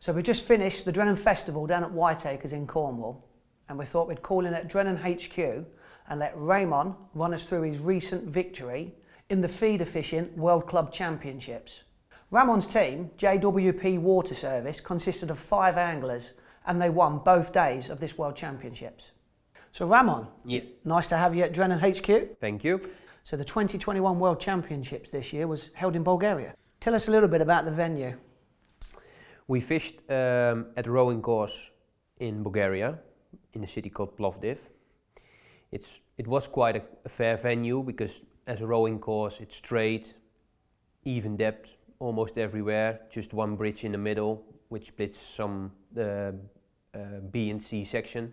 So we just finished the Drennan Festival down at Whiteacres in Cornwall, and we thought we'd call in at Drennan HQ and let Ramon run us through his recent victory in the feeder fishing World Club Championships. Ramon's team, JWP Water Service, consisted of 5 anglers, and they won both days of this World Championships. So Ramon, yes. Nice to have you at Drennan HQ. Thank you. So the 2021 World Championships this year was held in Bulgaria. Tell us a little bit about the venue. We fished at a rowing course in Bulgaria, in a city called Plovdiv. It was quite a fair venue because as a rowing course it's straight, even depth almost everywhere, just one bridge in the middle which splits some B and C section,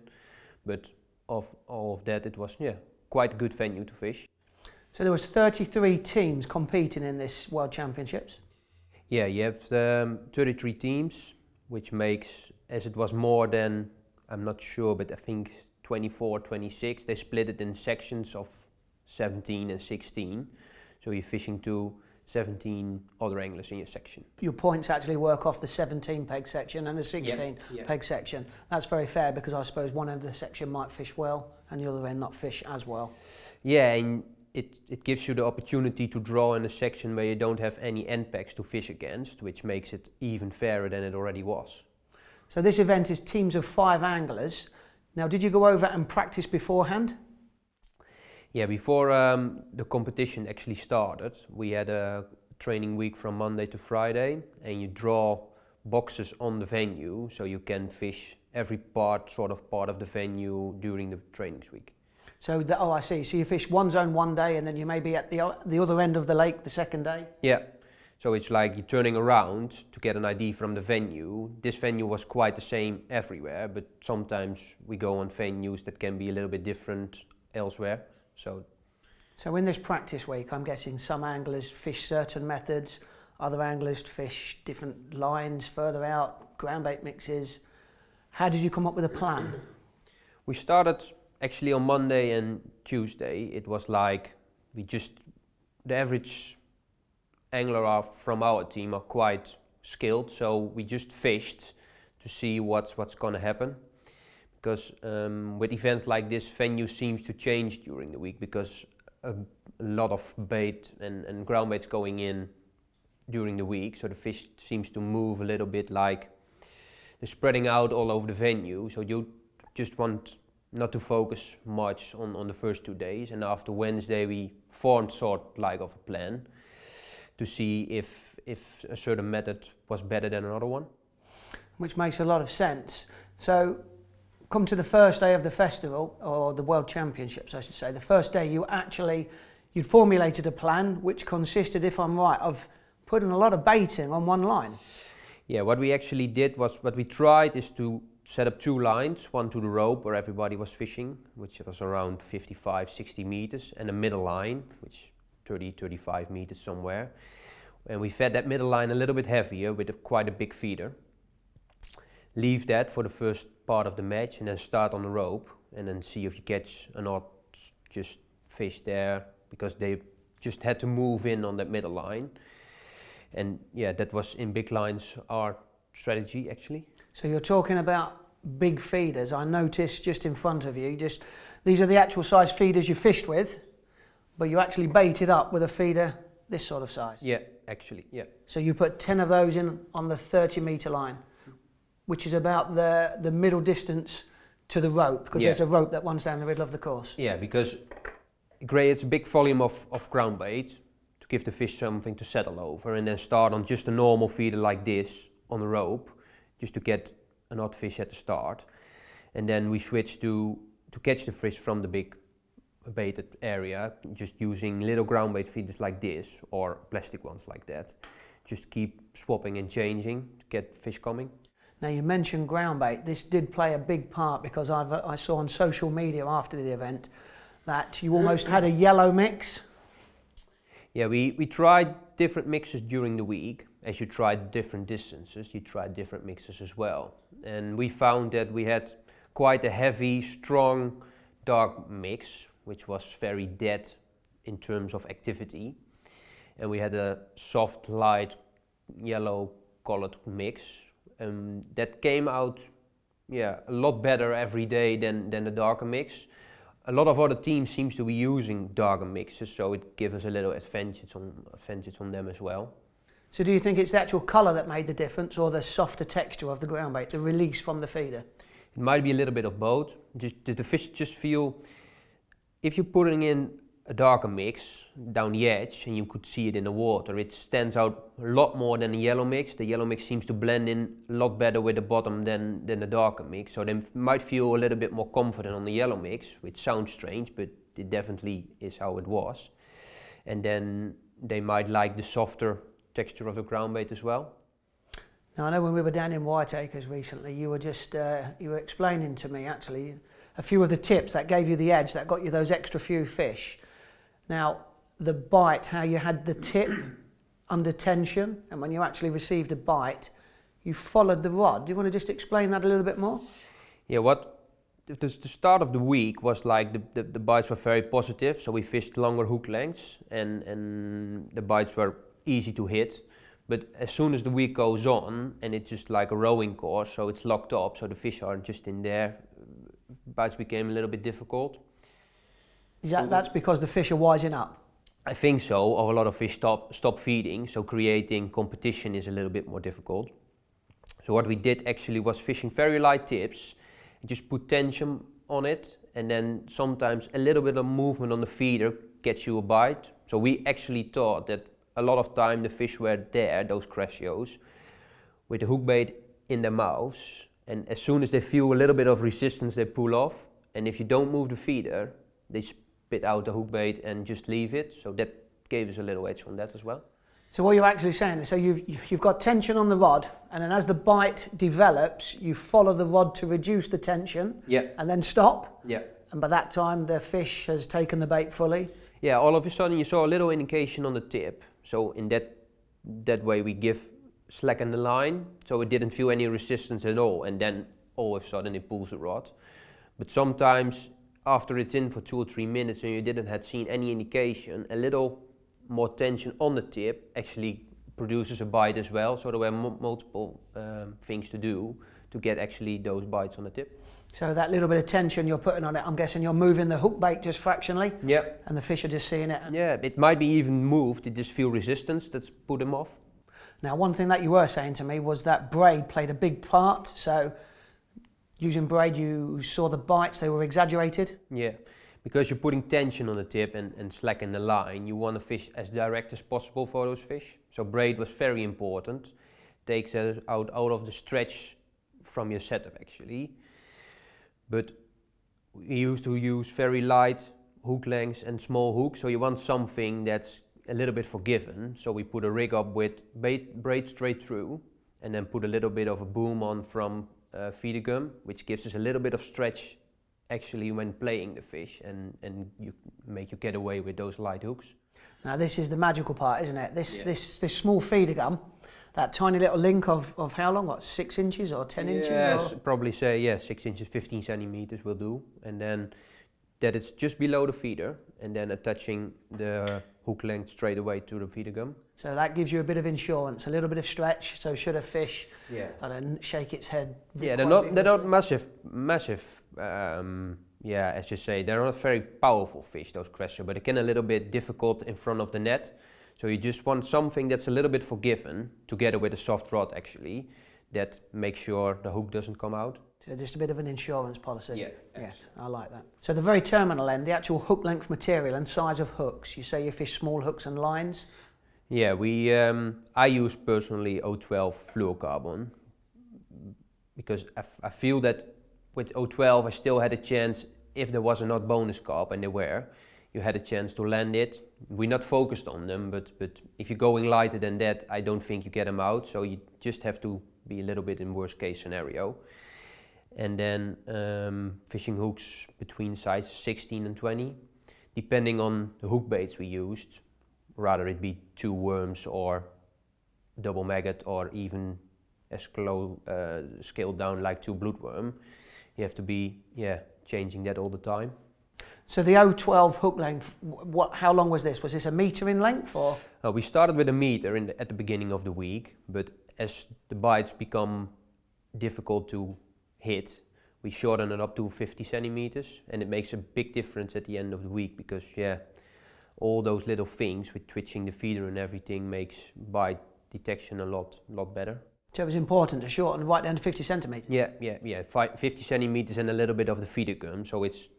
but of all of that it was quite a good venue to fish. So there was 33 teams competing in this World Championships? Yeah, you have 33 teams, which makes, as it was more than, I'm not sure, but I think 24, 26, they split it in sections of 17 and 16. So you're fishing to 17 other anglers in your section. Your points actually work off the 17 peg section and the 16 peg section. That's very fair because I suppose one end of the section might fish well and the other end not fish as well. Yeah, and it gives you the opportunity to draw in a section where you don't have any end pegs to fish against, which makes it even fairer than it already was. So this event is teams of 5 anglers. Now, did you go over and practice beforehand? Yeah, before the competition actually started, we had a training week from Monday to Friday, and you draw boxes on the venue so you can fish every part of the venue during the training week. So, I see. So you fish one zone one day and then you may be at the other end of the lake the second day? Yeah. So it's like you're turning around to get an ID from the venue. This venue was quite the same everywhere, but sometimes we go on venues that can be a little bit different elsewhere. So in this practice week, I'm guessing some anglers fish certain methods, other anglers fish different lines further out, ground bait mixes. How did you come up with a plan? We started actually on Monday and Tuesday. It was like the average angler from our team are quite skilled, so we just fished to see what's going to happen. Because with events like this, venue seems to change during the week because a lot of bait and ground baits going in during the week, so the fish seems to move a little bit, like they're spreading out all over the venue, so you just want not to focus much on the first 2 days, and after Wednesday we formed sort like of a plan to see if a certain method was better than another one. Which makes a lot of sense. So come to the first day of the festival, or the World Championships I should say, the first day you'd formulated a plan which consisted, if I'm right, of putting a lot of baiting on one line. Yeah, what we actually did was, what we tried is to set up 2 lines, one to the rope where everybody was fishing, which was around 55, 60 meters, and a middle line, which 30, 35 meters somewhere. And we fed that middle line a little bit heavier with quite a big feeder. Leave that for the first part of the match and then start on the rope and then see if you catch or not, just fish there, because they just had to move in on that middle line. And yeah, that was in big lines our strategy actually. So you're talking about big feeders. I noticed just in front of you, these are the actual size feeders you fished with, but you actually baited up with a feeder this sort of size. Yeah, actually, yeah. So you put 10 of those in on the 30-meter line, which is about the middle distance to the rope, because there's a rope that runs down the middle of the course. Yeah, because it creates a big volume of ground bait to give the fish something to settle over, and then start on just a normal feeder like this on the rope, just to get an odd fish at the start. And then we switch to catch the fish from the big baited area, just using little ground bait feeders like this, or plastic ones like that. Just keep swapping and changing to get fish coming. Now you mentioned ground bait. This did play a big part, because I saw on social media after the event that you almost had a yellow mix. Yeah, we tried different mixes during the week. As you tried different distances, you tried different mixes as well. And we found that we had quite a heavy, strong, dark mix, which was very dead in terms of activity. And we had a soft, light, yellow colored mix, That came out a lot better every day than the darker mix. A lot of other teams seems to be using darker mixes, so it gives us a little advantage on them as well. So do you think it's the actual colour that made the difference, or the softer texture of the ground bait, the release from the feeder? It might be a little bit of both. The fish just feel, if you're putting in a darker mix down the edge and you could see it in the water, it stands out a lot more than the yellow mix. The yellow mix seems to blend in a lot better with the bottom than the darker mix, so they might feel a little bit more confident on the yellow mix, which sounds strange, but it definitely is how it was. And then they might like the softer texture of the ground bait as well. Now, I know when we were down in Whiteacres recently, you were just you were explaining to me actually a few of the tips that gave you the edge, that got you those extra few fish. Now, the bite, how you had the tip under tension, and when you actually received a bite, you followed the rod. Do you want to just explain that a little bit more? Yeah, the start of the week was like the bites were very positive, so we fished longer hook lengths and the bites were easy to hit. But as soon as the week goes on, and it's just like a rowing course, so it's locked up, so the fish aren't just in there, bites became a little bit difficult. That's because the fish are wising up? I think so, or a lot of fish stop feeding, so creating competition is a little bit more difficult. So what we did actually was fishing very light tips, just put tension on it, and then sometimes a little bit of movement on the feeder gets you a bite. So we actually thought that a lot of time the fish were there, those crassios, with the hook bait in their mouths, and as soon as they feel a little bit of resistance they pull off, and if you don't move the feeder they spit out the hook bait and just leave it, so that gave us a little edge on that as well. So what you're actually saying is, so you've got tension on the rod, and then as the bite develops you follow the rod to reduce the tension, and then stop, and by that time the fish has taken the bait fully. Yeah, all of a sudden you saw a little indication on the tip, so in that way we slacken the line, so it didn't feel any resistance at all, and then all of a sudden it pulls the rod. But sometimes after it's in for 2 or 3 minutes and you didn't have seen any indication, a little more tension on the tip actually produces a bite as well, so there were multiple things to do to get actually those bites on the tip. So that little bit of tension you're putting on it, I'm guessing you're moving the hook bait just fractionally? Yep. And the fish are just seeing it? Yeah, it might be even moved, it just feel resistance that's put them off. Now, one thing that you were saying to me was that braid played a big part, so using braid you saw the bites, they were exaggerated? Yeah, because you're putting tension on the tip and slacken the line, you want to fish as direct as possible for those fish. So braid was very important, takes us out of the stretch from your setup actually. But we used to use very light hook lengths and small hooks, so you want something that's a little bit forgiving. So we put a rig up with braid straight through and then put a little bit of a boom on from feeder gum, which gives us a little bit of stretch actually when playing the fish, and you make you get away with those light hooks. Now this is the magical part, isn't it? This small feeder gum, that tiny little link of how long, what, 6 inches or 10 inches? Yes, probably say 6 inches, 15 centimeters will do, and then that it's just below the feeder and then attaching the hook length straight away to the feeder gum. So that gives you a bit of insurance, a little bit of stretch, so should a fish shake its head. Yeah, they're not massive, as you say, they're not very powerful fish, those crassios, but they can a little bit difficult in front of the net. So you just want something that's a little bit forgiving, together with a soft rod actually, that makes sure the hook doesn't come out. So just a bit of an insurance policy. Yeah. Yes, I like that. So the very terminal end, the actual hook length material and size of hooks, you say you fish small hooks and lines? Yeah, I use personally 012 fluorocarbon because I feel that with 012 I still had a chance, if there was a not bonus carp, and there were, you had a chance to land it. We're not focused on them, but if you're going lighter than that, I don't think you get them out, so you just have to be a little bit in worst case scenario. And then fishing hooks between sizes 16 and 20, depending on the hook baits we used, rather it be 2 worms or double maggot or even as scaled down like 2 bloodworm. You have to be changing that all the time. So the 012 hook length, how long was this? Was this a metre in length or? We started with a metre at the beginning of the week, but as the bites become difficult to hit, we shorten it up to 50 centimeters, and it makes a big difference at the end of the week because all those little things with twitching the feeder and everything makes bite detection a lot better. So it was important to shorten right down to 50 centimetres? Yeah. 50 centimeters and a little bit of the feeder gum, so it's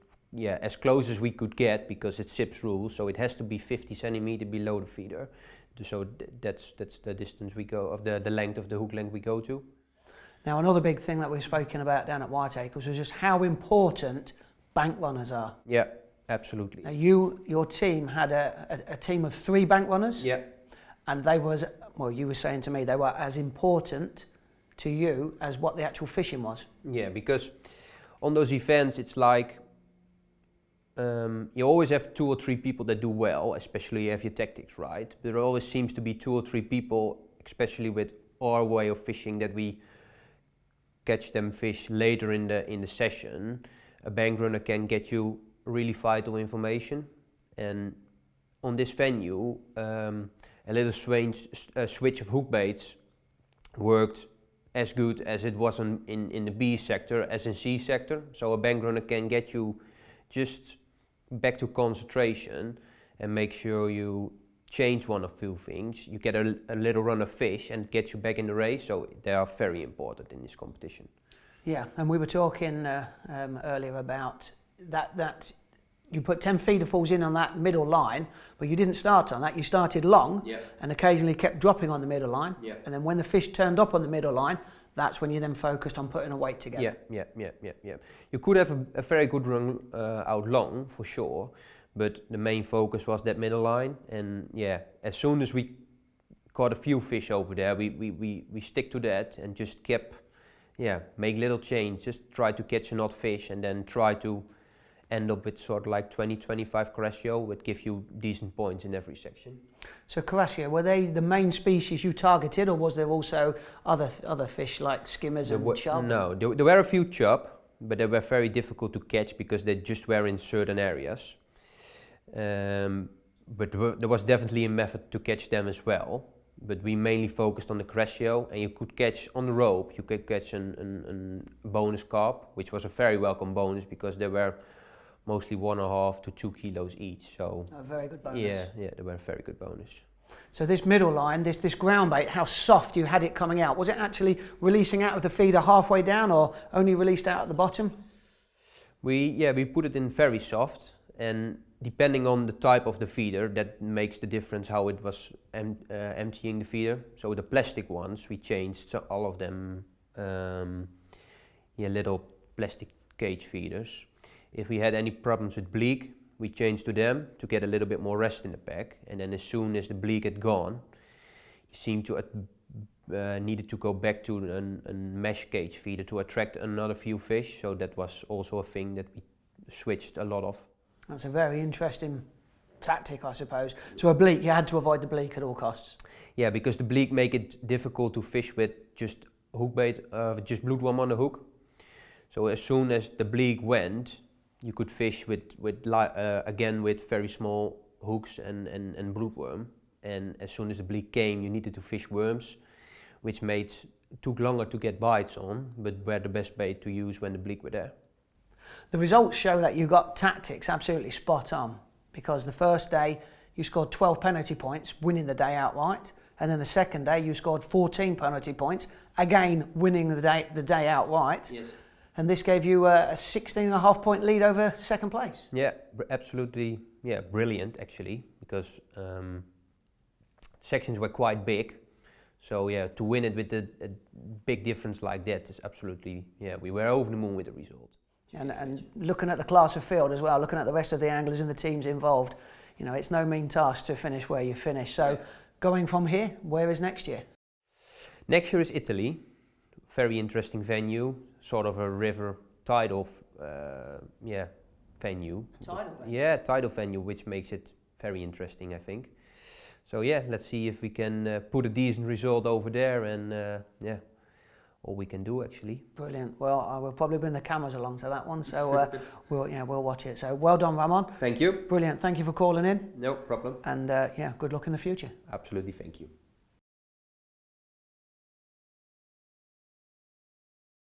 as close as we could get because it's SIPS rules, so it has to be 50 centimeters below the feeder. So that's the distance we go, of the length of the hook length we go to. Now another big thing that we've spoken about down at Whiteacres was just how important bank runners are. Yeah, absolutely. Now your team had a team of 3 bank runners. Yeah. And they was, well, you were saying to me they were as important to you as what the actual fishing was. Yeah, because on those events it's like you always have 2 or 3 people that do well, especially you have your tactics right. There always seems to be 2 or 3 people, especially with our way of fishing, that we catch them fish later in the session. A bank runner can get you really vital information, and on this venue a little switch of hook baits worked as good as it was in the B sector as in C sector. So a bank runner can get you just back to concentration and make sure you change one or few things. You get a little run of fish and get you back in the race, so they are very important in this competition. Yeah, and we were talking earlier about that you put 10 feederfuls in on that middle line, but you didn't start on that. You started long and occasionally kept dropping on the middle line. And then when the fish turned up on the middle line, that's when you then focused on putting a weight together. Yeah. You could have a very good run out long, for sure, but the main focus was that middle line. And as soon as we caught a few fish over there, we stick to that and just kept, make little change, just try to catch an odd fish and then try to end up with sort of like 20-25 Caraccio, would give you decent points in every section. So Caraccio, were they the main species you targeted, or was there also other fish like skimmers and chub? No, there were a few chub, but they were very difficult to catch because they just were in certain areas. But there was definitely a method to catch them as well. But we mainly focused on the Caraccio, and you could catch on the rope. You could catch a bonus carp, which was a very welcome bonus because they were mostly 1.5 to 2 kilos each. So a very good bonus. Yeah, they were a very good bonus. So this middle line, this ground bait, how soft you had it coming out? Was it actually releasing out of the feeder halfway down, or only released out at the bottom? We put it in very soft, and depending on the type of the feeder, that makes the difference how it was emptying the feeder. So the plastic ones, we changed all of them, little plastic cage feeders. If we had any problems with bleak, we changed to them to get a little bit more rest in the pack. And then as soon as the bleak had gone, you seemed to needed to go back to a mesh cage feeder to attract another few fish. So that was also a thing that we switched a lot of. That's a very interesting tactic, I suppose. So a bleak, you had to avoid the bleak at all costs. Yeah, because the bleak make it difficult to fish with just hook bait, just bloodworm on the hook. So as soon as the bleak went, you could fish again with very small hooks and bloodworm. And as soon as the bleak came, you needed to fish worms, which took longer to get bites on, but were the best bait to use when the bleak were there. The results show that you got tactics absolutely spot on, because the first day you scored 12 penalty points, winning the day outright, and then the second day you scored 14 penalty points, again winning the day outright. Yes. And this gave you a 16.5 point lead over second place. Yeah, absolutely. Yeah, brilliant actually, because sections were quite big. So to win it with a big difference like that is absolutely, we were over the moon with the result. And looking at the class of field as well, looking at the rest of the anglers and the teams involved, it's no mean task to finish where you finish. So going from here, where is next year? Next year is Italy. Very interesting venue, sort of a river tidal venue. Tidal venue? Yeah, tidal venue, which makes it very interesting, I think. So let's see if we can put a decent result over there, and all we can do actually. Brilliant. Well, I will probably bring the cameras along to that one, so we'll watch it. So well done, Ramon. Thank you. Brilliant. Thank you for calling in. No problem. And good luck in the future. Absolutely, thank you.